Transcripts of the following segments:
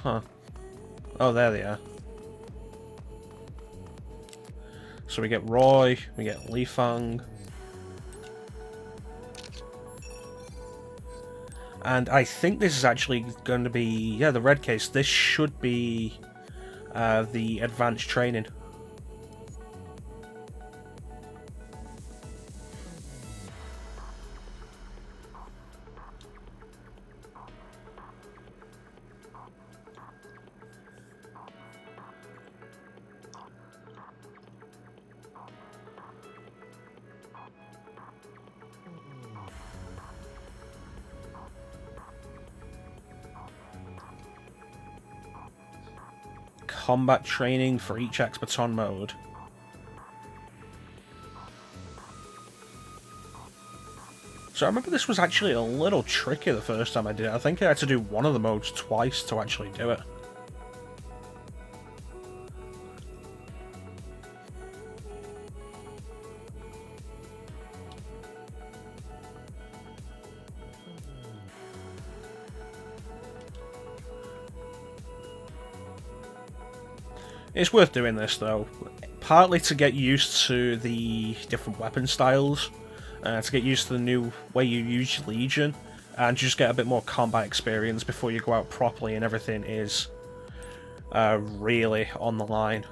Huh. Oh, there they are. So we get Roy, we get Li Fang. And I think this is actually going to be... Yeah, the red case. This should be the advanced training. Combat training for each X-Baton mode. So I remember this was actually a little tricky the first time I did it. I think I had to do one of the modes twice to actually do it. It's worth doing this though, partly to get used to the different weapon styles, to get used to the new way you use Legion, and just get a bit more combat experience before you go out properly and everything is really on the line.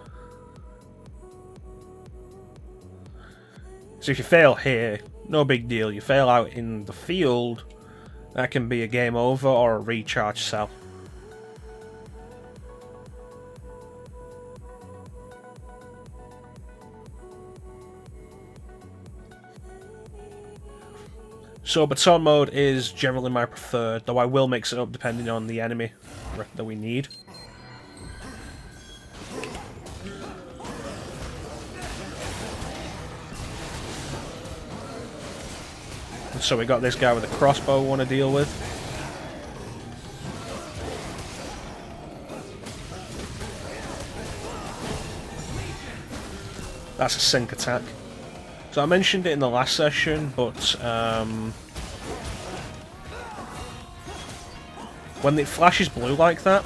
So if you fail here, no big deal. You fail out in the field, that can be a game over or a recharge cell. So baton mode is generally my preferred, though I will mix it up depending on the enemy that we need. So we got this guy with a crossbow we want to deal with. That's a sync attack. So I mentioned it in the last session, but when it flashes blue like that,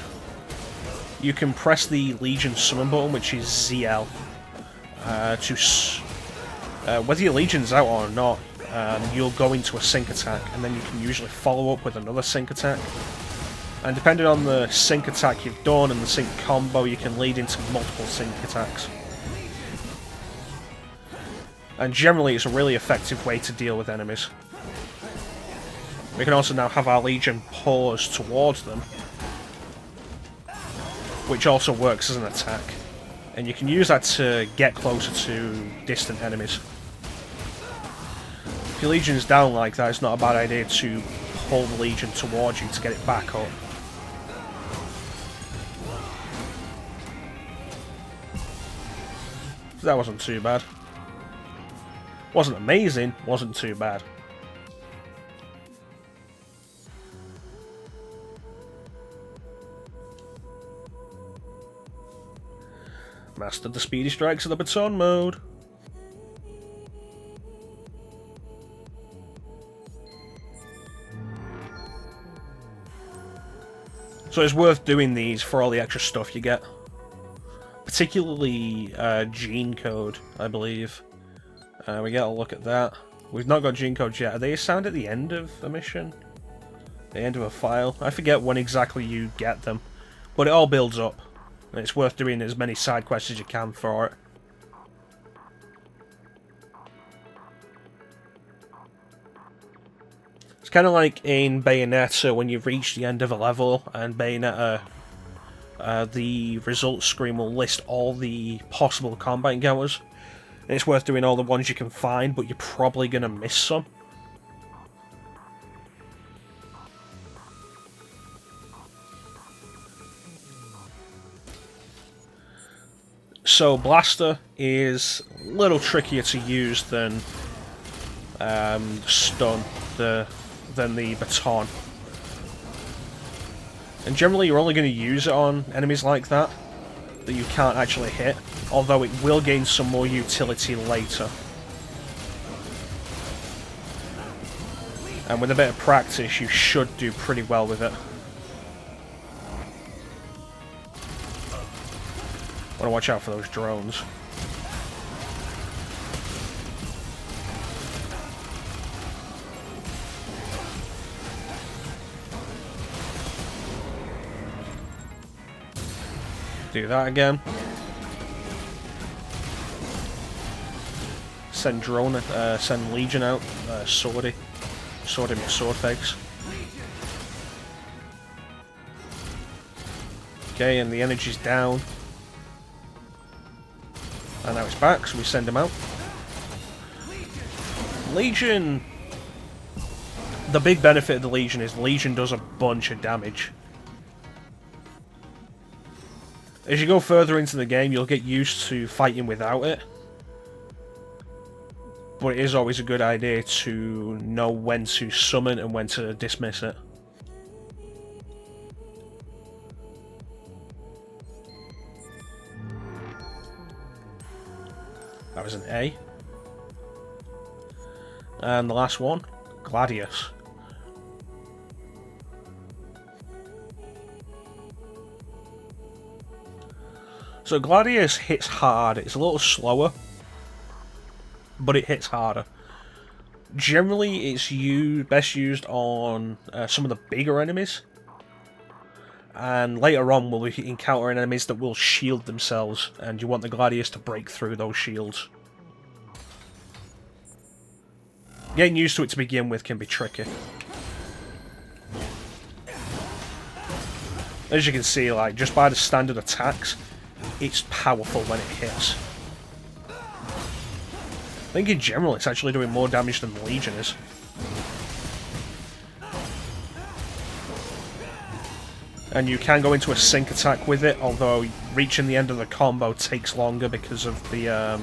you can press the Legion summon button, which is ZL, whether your Legion's out or not, you'll go into a sync attack, and then you can usually follow up with another sync attack. And depending on the sync attack you've done and the sync combo, you can lead into multiple sync attacks. And generally it's a really effective way to deal with enemies. We can also now have our Legion pause towards them, which also works as an attack. And you can use that to get closer to distant enemies. If your Legion's down like that, it's not a bad idea to pull the Legion towards you to get it back up. So that wasn't too bad. Wasn't amazing, wasn't too bad. Mastered the speedy strikes of the baton mode. So it's worth doing these for all the extra stuff you get. Particularly gene code, I believe. We get a look at that. We've not got gene codes yet. Are they assigned at the end of a mission? The end of a file? I forget when exactly you get them. But it all builds up. And it's worth doing as many side quests as you can for it. It's kind of like in Bayonetta when you've reached the end of a level and Bayonetta, the results screen will list all the possible combat encounters. And it's worth doing all the ones you can find, but you're probably going to miss some. So Blaster is a little trickier to use than Stun, than the Baton. And generally you're only going to use it on enemies like that you can't actually hit, although it will gain some more utility later. And with a bit of practice you should do pretty well with it. Gotta watch out for those drones. Do that again. Send drone, send Legion out. Sword him with sword fakes. Okay, and the energy's down. And now it's back, so we send him out. Legion! The big benefit of the Legion is Legion does a bunch of damage. As you go further into the game, you'll get used to fighting without it. But it is always a good idea to know when to summon and when to dismiss it. That was an A. And the last one, Gladius. So Gladius hits hard. It's a little slower, but it hits harder. Generally, it's best used on some of the bigger enemies. And later on, we'll be encountering enemies that will shield themselves, and you want the Gladius to break through those shields. Getting used to it to begin with can be tricky. As you can see, like, just by the standard attacks, it's powerful when it hits. I think in general it's actually doing more damage than the Legion is. And you can go into a sync attack with it, although reaching the end of the combo takes longer because of the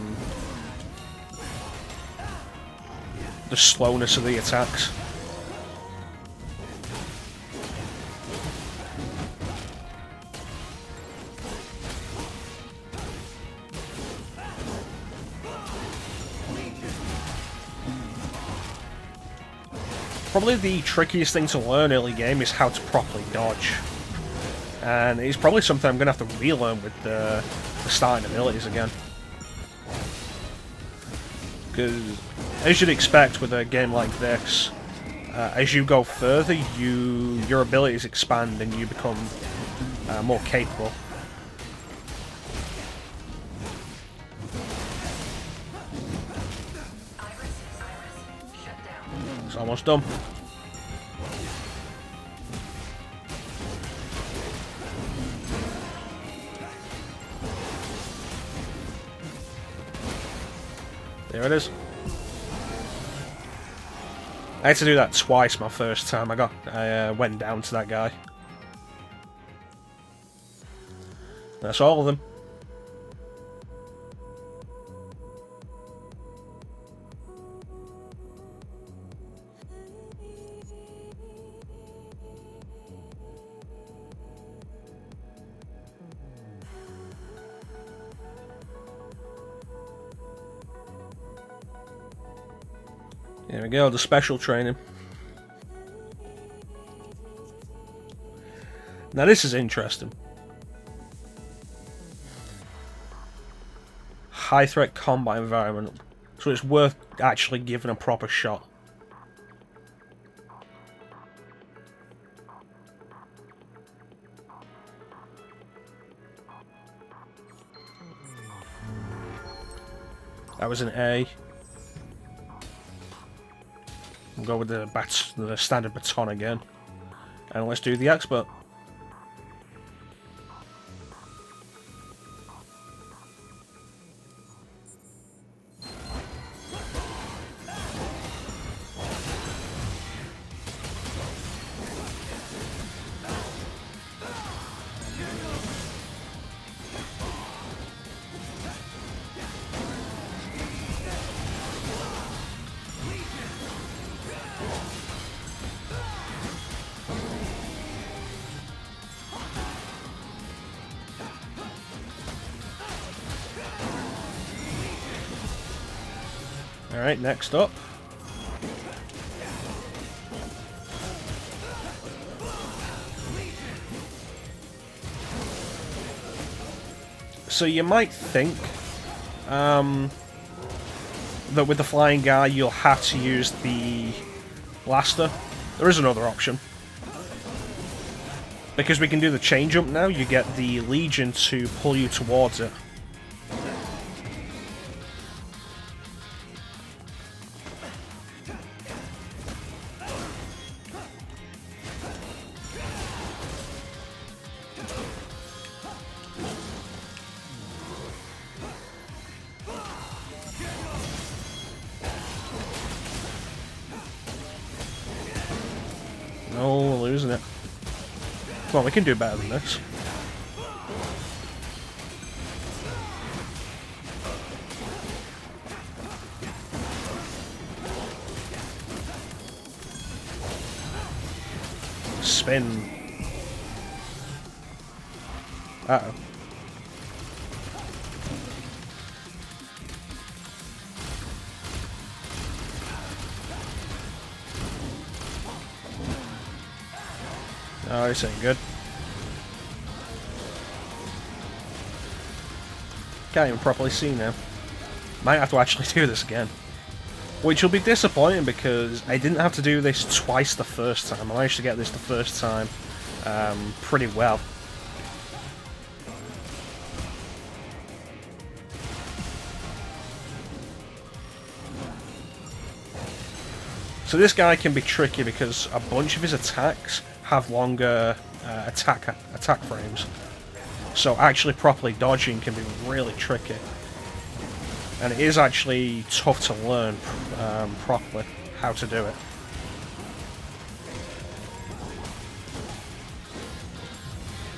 slowness of the attacks. Probably the trickiest thing to learn early game is how to properly dodge. And it's probably something I'm going to have to relearn with the starting abilities again. Because, as you'd expect with a game like this, as you go further, your abilities expand and you become more capable. It's almost done. There it is. I had to do that twice my first time. I went down to that guy. That's all of them. There we go, the special training. Now this is interesting. High threat combat environment, so it's worth actually giving a proper shot. That was an A. We'll go with the standard baton again. And let's do the X-Baton. Alright, next up. So you might think that with the flying guy you'll have to use the blaster. There is another option. Because we can do the chain jump now, you get the Legion to pull you towards it. No, we're losing it. Come on, we can do better than this. Spin. Uh-oh. Oh, this ain't good. Can't even properly see now. Might have to actually do this again. Which will be disappointing because I didn't have to do this twice the first time. I managed to get this the first time pretty well. So this guy can be tricky because a bunch of his attacks have longer attack frames. So actually properly dodging can be really tricky. And it is actually tough to learn properly how to do it.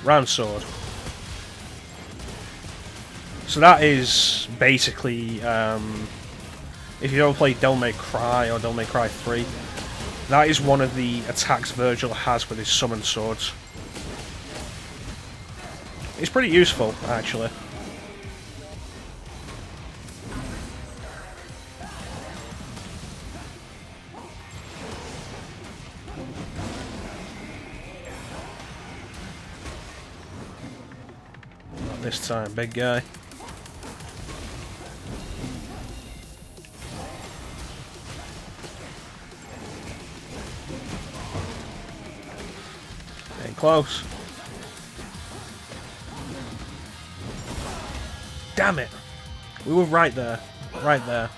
Round sword. So that is basically, if you ever play Devil May Cry or Devil May Cry 3, that is one of the attacks Virgil has with his summon swords. It's pretty useful, actually. Not this time, big guy. Getting close. Damn it! We were right there. Right there.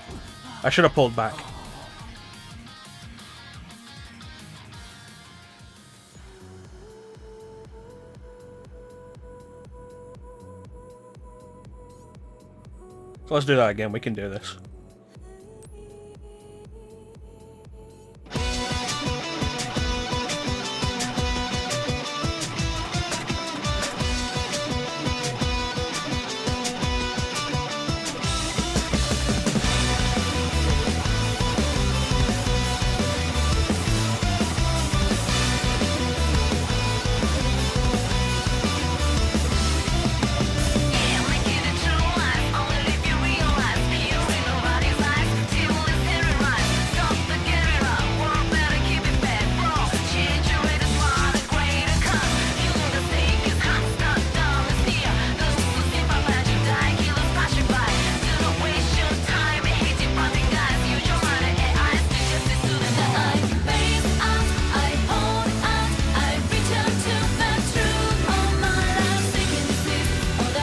I should have pulled back. So let's do that again. We can do this.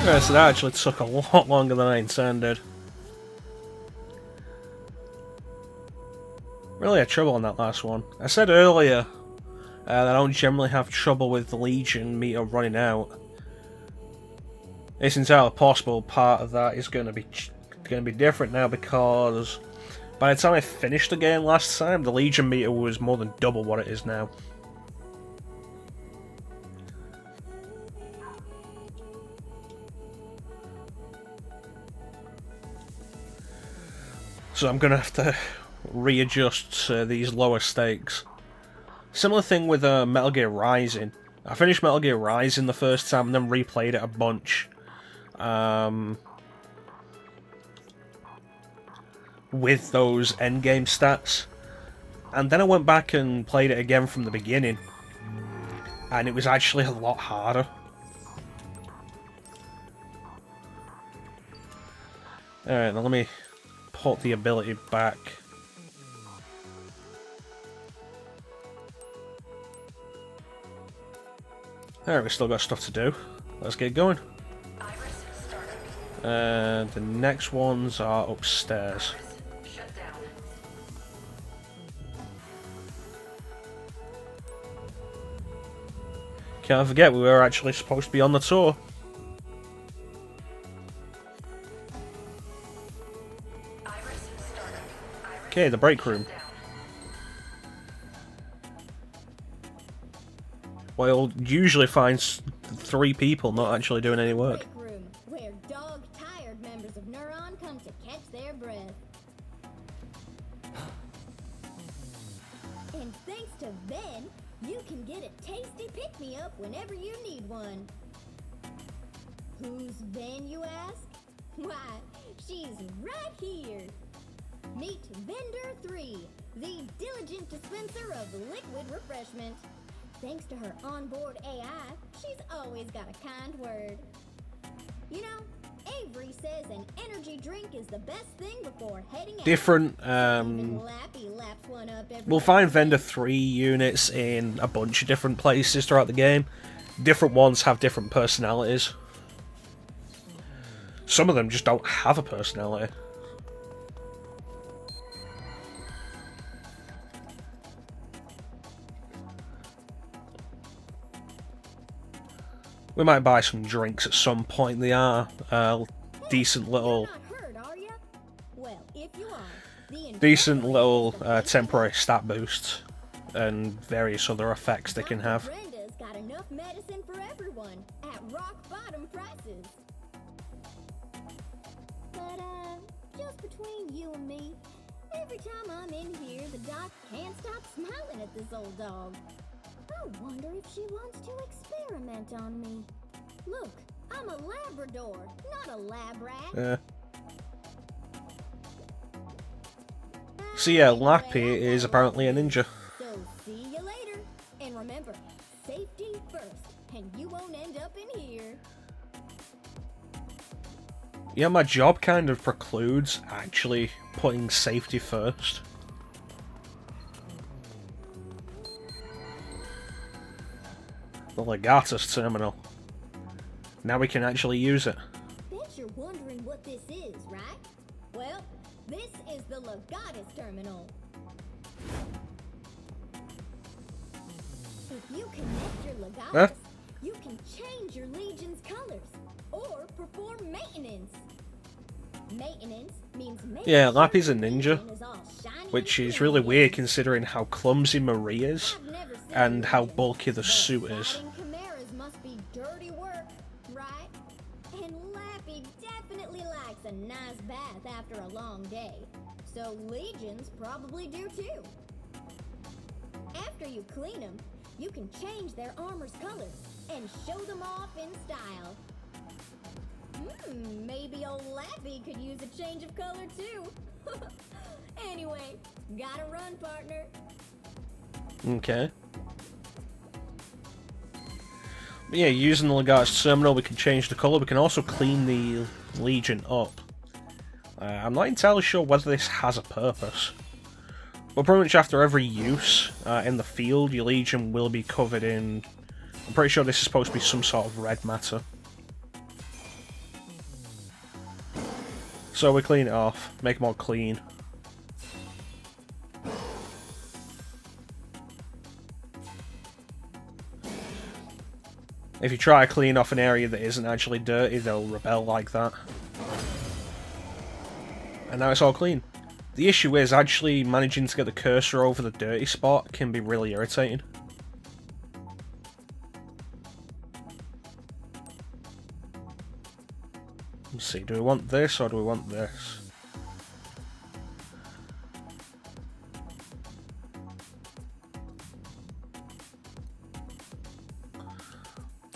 Yeah, so that actually took a lot longer than I intended. Really had trouble on that last one. I said earlier that I don't generally have trouble with the Legion meter running out. It's entirely possible part of that is going to be different now because by the time I finished the game last time, the Legion meter was more than double what it is now. So I'm going to have to readjust these lower stakes. Similar thing with Metal Gear Rising. I finished Metal Gear Rising the first time and then replayed it a bunch. With those endgame stats. And then I went back and played it again from the beginning. And it was actually a lot harder. Alright, now let me put the ability back. Alright, we've still got stuff to do. Let's get going. The next ones are upstairs. Can't forget we were actually supposed to be on the tour. Okay, the break room. Well, usually finds 3 people not actually doing any work. Break room, where dog-tired members of Neuron come to catch their breath. And thanks to Ben, you can get a tasty pick-me-up whenever you need one. Who's Ben, you ask? Why, she's right here. Meet Vendor 3, the diligent dispenser of liquid refreshment. Thanks to her onboard AI, she's always got a kind word. You know, Avery says an energy drink is the best thing before heading out. Different, Even Lappy laps one up every we'll find Vendor 3 units in a bunch of different places throughout the game. Different ones have different personalities. Some of them just don't have a personality. We might buy some drinks at some point. They are decent little, decent little temporary stat boosts and various other effects they can have. Brenda's got enough medicine for everyone at rock bottom prices. But just between you and me, every time I'm in here, the doc can't stop smiling at this old dog. I wonder if she wants to experiment on me. Look, I'm a Labrador, not a lab rat. So yeah, Lappy is apparently a ninja. So see you later. And remember, safety first, and you won't end up in here. Yeah, my job kind of precludes actually putting safety first. The Legatus terminal. Now we can actually use it. Bet you're wondering what this is, right? Well, this is the Legatus terminal. If you connect your Legatus, you can change your Legion's colors or perform maintenance. Maintenance means yeah, Lappy's a ninja, which is really weird considering how clumsy Marie is and how bulky the suit is. Chimeras must be dirty work, right? And Lappy definitely likes a nice bath after a long day. So Legions probably do too. After you clean them, you can change their armor's colors and show them off in style. Maybe old Lappy could use a change of color too. Anyway, gotta run, partner. Okay. But yeah, using the Legatus terminal, we can change the colour. We can also clean the Legion up. I'm not entirely sure whether this has a purpose. But pretty much after every use in the field, your Legion will be covered in... I'm pretty sure this is supposed to be some sort of red matter. So we clean it off, make it more clean. If you try to clean off an area that isn't actually dirty, they'll rebel like that. And now it's all clean. The issue is actually managing to get the cursor over the dirty spot can be really irritating. Let's see, do we want this or do we want this?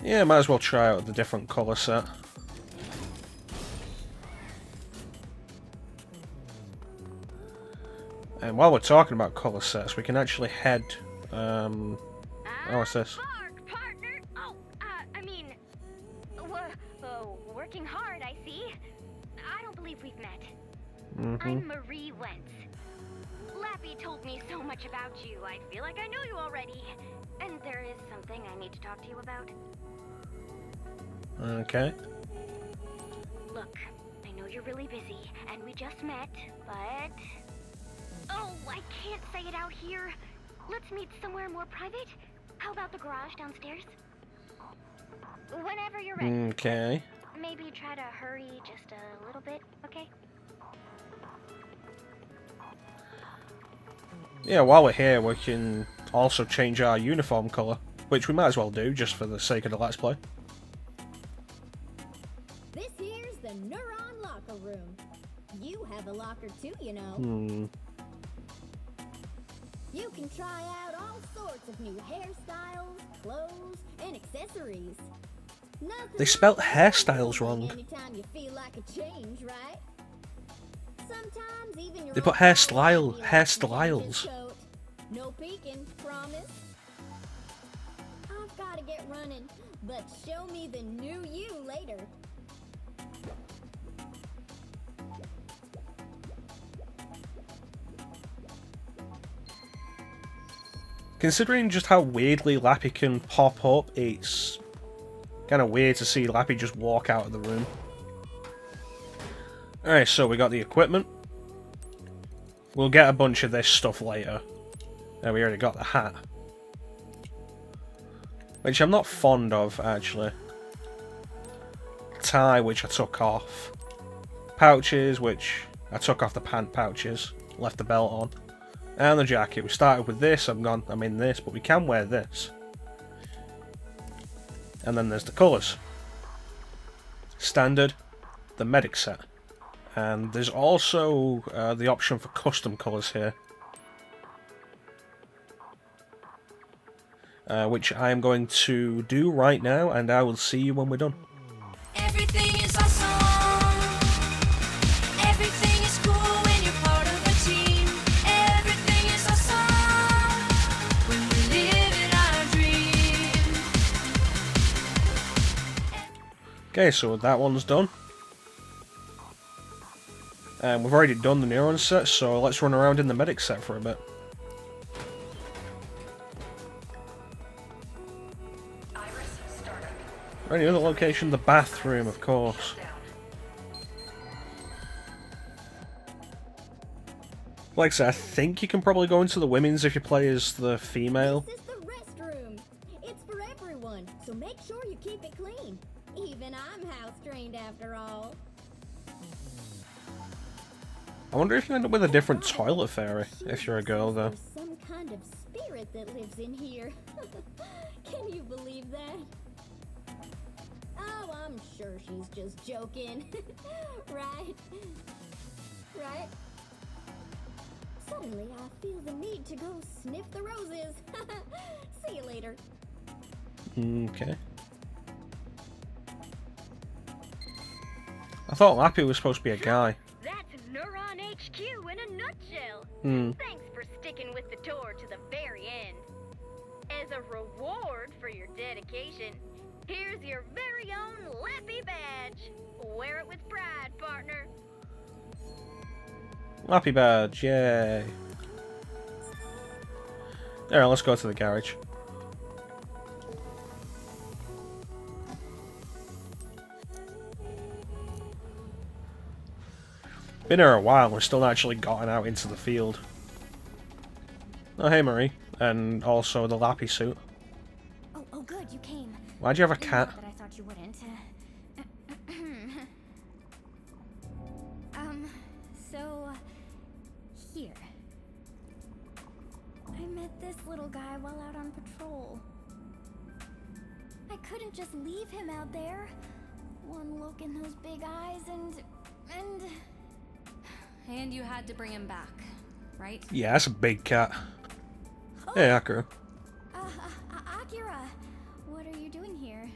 Yeah, might as well try out the different colour set. And while we're talking about colour sets, we can actually head... oh, what's this? Partner. Oh, I mean... working hard, I see. I don't believe we've met. Mm-hmm. I'm Marie Wentz. Lappy told me so much about you, I feel like I know you already. And there is something I need to talk to you about. Okay. Look, I know you're really busy, and we just met, but... Oh, I can't say it out here. Let's meet somewhere more private. How about the garage downstairs? Whenever you're ready. Okay. Maybe try to hurry just a little bit, okay? Yeah, while we're here, we can also change our uniform colour, which we might as well do, just for the sake of the Let's Play. This here's the Neuron Locker Room. You have a locker too, you know. You can try out all sorts of new hairstyles, clothes, and accessories. Nothing They spelt like hairstyles going wrong. Anytime you feel like a change, right? Sometimes even your They put own hairstyle- body hairstyles. coat. No peeking, promise. I've got to get running, but show me the new you later. Considering just how weirdly Lappy can pop up, it's kind of weird to see Lappy just walk out of the room. Alright, so we got the equipment. We'll get a bunch of this stuff later. We already got the hat. Which I'm not fond of, actually. Tie, which I took off. Pouches, which I took off the pant pouches. Left the belt on. And the jacket. We started with this, I'm in this, but we can wear this. And then there's the colours. Standard, the medic set. And there's also the option for custom colours here. Which I am going to do right now, and I will see you when we're done. Everything is awesome. Everything is cool when you're part of a team. Everything is awesome when we live in our dream. Okay, so that one's done. And we've already done the neuron set, so let's run around in the medic set for a bit. Any other location? The bathroom, of course. Like I said, I think you can probably go into the women's if you play as the female. This is the restroom. It's for everyone, so make sure you keep it clean. Even I'm house trained after all. I wonder if you end up with a different toilet fairy if you're a girl, though. There's some kind of spirit that lives in here. Can you believe that? Oh, I'm sure she's just joking. Right? Right? Suddenly, I feel the need to go sniff the roses. See you later. Okay. I thought Lappy was supposed to be a guy. That's Neuron HQ in a nutshell. Thanks for sticking with the tour to the very end. As a reward for your dedication, here's your very own Lappy badge. Wear it with pride, partner. Lappy badge, yay. Alright, let's go to the garage. Been here a while, we've still not actually gotten out into the field. Oh, hey Marie. And also the Lappy suit. Oh, good, you came. Why'd you have a cat? Not that I thought you wouldn't. So here. I met this little guy while out on patrol. I couldn't just leave him out there. One look in those big eyes And you had to bring him back, right? Yeah, that's a big cat. Hey, Akira. Akira, what are you doing here?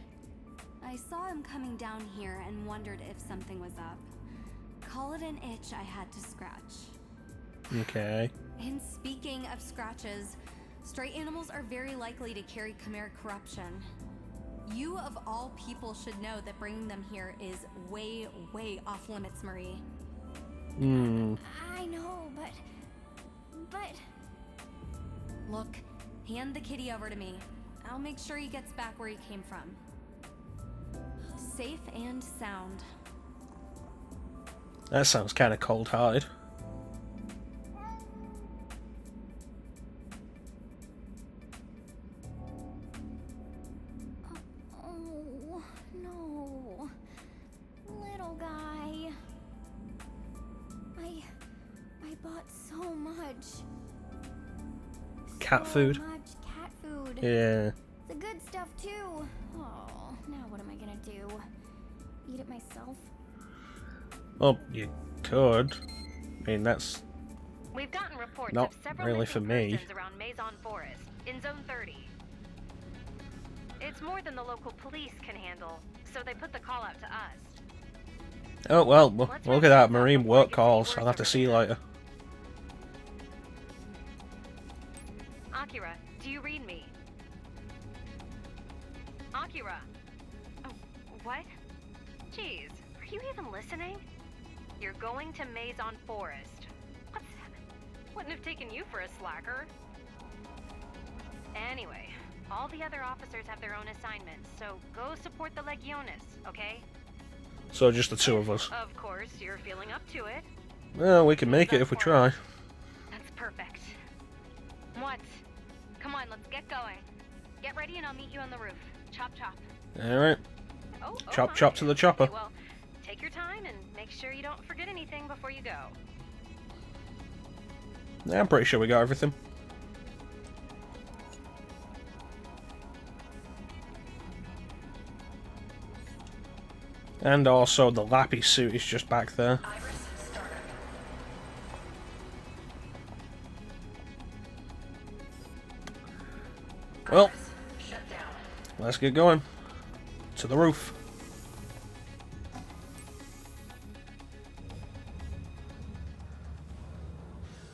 I saw him coming down here and wondered if something was up. Call it an itch I had to scratch. Okay. And speaking of scratches, stray animals are very likely to carry chimeric corruption. You of all people should know that bringing them here is way, way off limits, Marie. I know, but... Look, hand the kitty over to me. I'll make sure he gets back where he came from. Safe and sound. That sounds kind of cold-hearted. Oh, no. Little guy. I bought so much. Cat food. So much cat food. Yeah. The good stuff too. Oh, now what am I gonna do? Eat it myself? Well, you could. I mean, that's We've gotten reports not of several really missing for me. persons around Maison Forest, in Zone 30. It's more than the local police can handle, so they put the call out to us. Oh, well, look at that. Marine work calls. I'll have to see you later. Akira, do you read me? Akira! Oh, what? Jeez, are you even listening? You're going to Maison Forest. Wouldn't have taken you for a slacker. Anyway, all the other officers have their own assignments, so go support the Legiones, okay? So just the two of us. Of course, you're feeling up to it. Well, we can make it if we try. That's perfect. What? Come on, let's get going. Get ready and I'll meet you on the roof. Chop chop. Alright. Oh, Chop my. chop to the chopper. Okay, well, take your time and make sure you don't forget anything before you go. Yeah, I'm pretty sure we got everything. And also the Lappy suit is just back there. Well, let's get going. To the roof.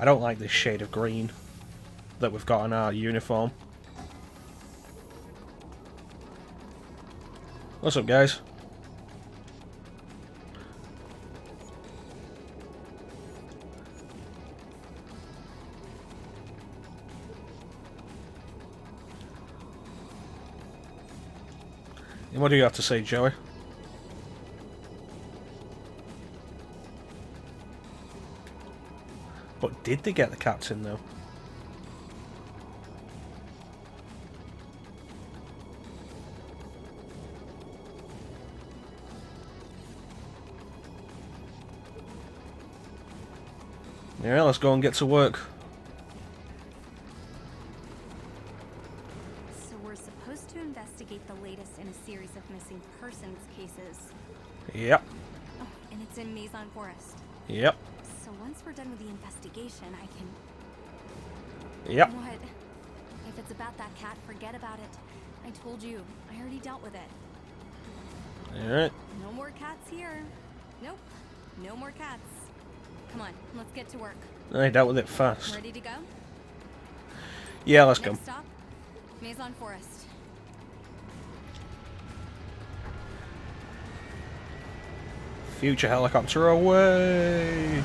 I don't like this shade of green that we've got on our uniform. What's up, guys? And what do you have to say, Joey? But did they get the captain, though? Yeah, let's go and get to work. So we're supposed to investigate the latest in a series of missing persons cases. Yep. Oh, and it's in Maison Forest. Yep. So once we're done with the investigation, I can... Yep. What? If it's about that cat, forget about it. I told you. I already dealt with it. Alright. No more cats here. Nope. No more cats. Come on, let's get to work. I dealt with it fast. Ready to go? Yeah, let's go. Next stop, Maison Forest. Future helicopter away!